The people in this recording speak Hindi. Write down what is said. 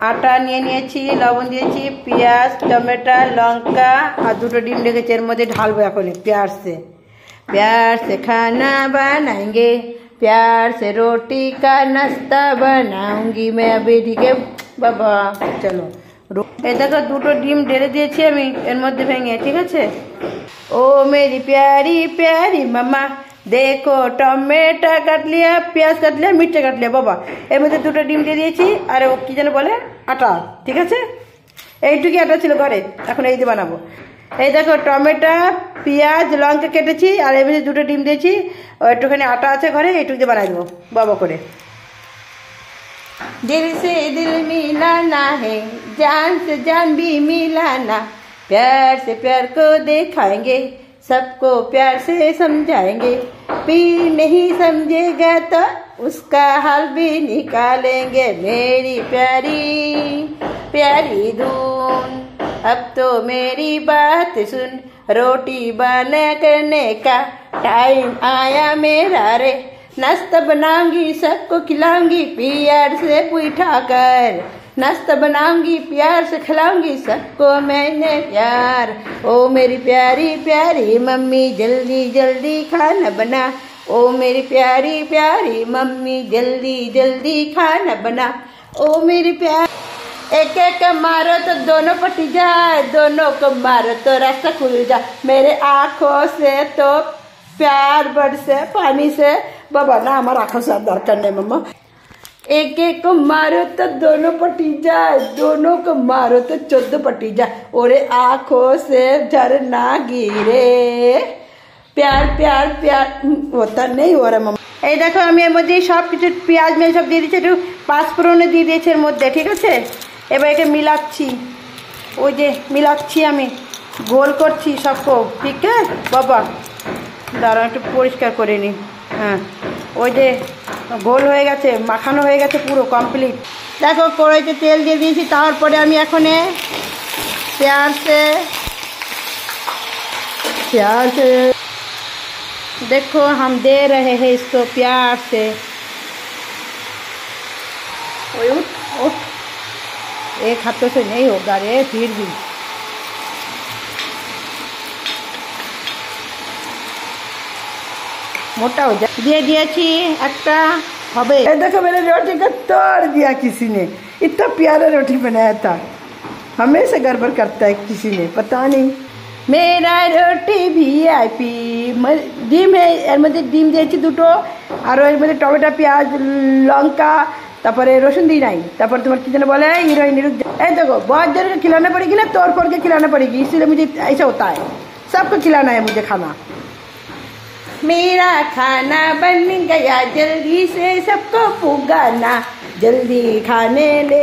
আটা নিয়ে নিয়েছি, লবণ দিয়েছি, পেঁয়াজ, টমেটো, লঙ্কা আর দুটো ডিম রেখেছি। এর মধ্যে ঢালবো এখন प्यार से खाना बनाएंगे, प्यार से रोटी का नाश्ता बनाऊंगी मैं अभी। ठीक है बाबा, चलो এই দেখো দুটো ডিম ঢেলে দিয়েছি আমি এর মধ্যে ভেঙে। ঠিক আছে। ओ मेरी प्यारी प्यारी मम्मा देखो टमेटा काट लिया, পেঁয়াজ কাট লিয়া, মির্চা কাট লিয়া বাবা। এর মধ্যে দুটো ডিম দিয়ে দিয়েছি আর ও কি যেন বলে আটা। ঠিক আছে, এইটুকু আটা ছিল ঘরে, এখন এই দিয়ে বানাবো। এই দেখো টমেটো, পেঁয়াজ, লঙ্কা কেটেছি আর এর মধ্যে দুটো ডিম দিয়েছি। একটুখানি আটা আছে ঘরে, এইটুকু দিয়ে বানাই দেবো বাবা করে। दिल से दिल मिलाना है, जान से जान भी मिलाना, प्यार से प्यार को दिखाएंगे, सबको प्यार से समझाएंगे, पीर नहीं समझेगा तो उसका हाल भी निकालेंगे। मेरी प्यारी प्यारी धून, अब तो मेरी बात सुन, रोटी बनाने का टाइम आया मेरा रे, नाश्ता बनाऊंगी सबको खिलाऊंगी प्यार से उठा कर, नाश्ता बनाऊंगी प्यार से खिलाऊंगी सबको मैंने प्यार। ओ मेरी प्यारी प्यारी मम्मी जल्दी जल्दी खाना बना, ओ मेरी प्यारी प्यारी मम्मी जल्दी जल्दी खाना बना, ओ मेरी प्यार। एक एक मारो तो दोनों पटी जाए, दोनों को मारो तो रास्ता खुल जाए, मेरे आँखों से तो प्यार बरसे पानी से बाबा ना हमारा आँखों से दरकार नहीं मम्मा। एक एक को मारो तो दोनों पटी जाए, दोनों को मारो तो 14 पटी जाए, और आँखों से झरना गिरे, प्यार प्यार प्यार होता नहीं हो रहा मम्मा। এই দেখো আমি এর মধ্যে সব কিছু পেঁয়াজ মেয়ে সব দিয়ে দিচ্ছি, একটু পাঁচফোড়নে দিয়ে দিয়েছি এর মধ্যে। ঠিক আছে, এবার একে মিলাচ্ছি, ওই যে মিলাচ্ছি আমি, গোল করছি সবকো। ঠিক আছে বাবা, দাঁড়াও একটু পরিষ্কার করে নিই। হ্যাঁ, ওই যে গোল হয়ে গেছে, মাখানো হয়ে গেছে পুরো কমপ্লিট। দেখো কড়াইতে তেল দিয়ে দিয়েছি, তারপরে আমি এখন प्यार से देखो हम दे रहे हैं इसको प्यार से। उठ उठ, एक हाथों से नहीं होगा रे, फिर भी मोटा हो जाए। দিয়ে দিয়েছি একটা হবে। देखो मेरे रोटी का तोड़ दिया किसी ने, इतना प्यारा रोटी बनाया था। हमेशा गड़बड़ करता है किसी ने, पता नहीं। मेरा रोटी VIP ডিম এর মধ্যে ডিম দিয়েছি দুটো, আর এর মধ্যে টমেটো, পেঁয়াজ, লঙ্কা, তারপরে রসুন দিই নাই। তারপর তোমার কি যেন বলে हीरोइन। এই देखो बहुत जन को खिलाना पड़ेगी ना, तोड़ फोड़ के खिलाना पड़ेगी, इसलिए मुझे ऐसा होता है। सबको खिलाना है मुझे खाना। मेरा खाना बन गया जल्दी से सबको पुगाना, जल्दी खाने ले।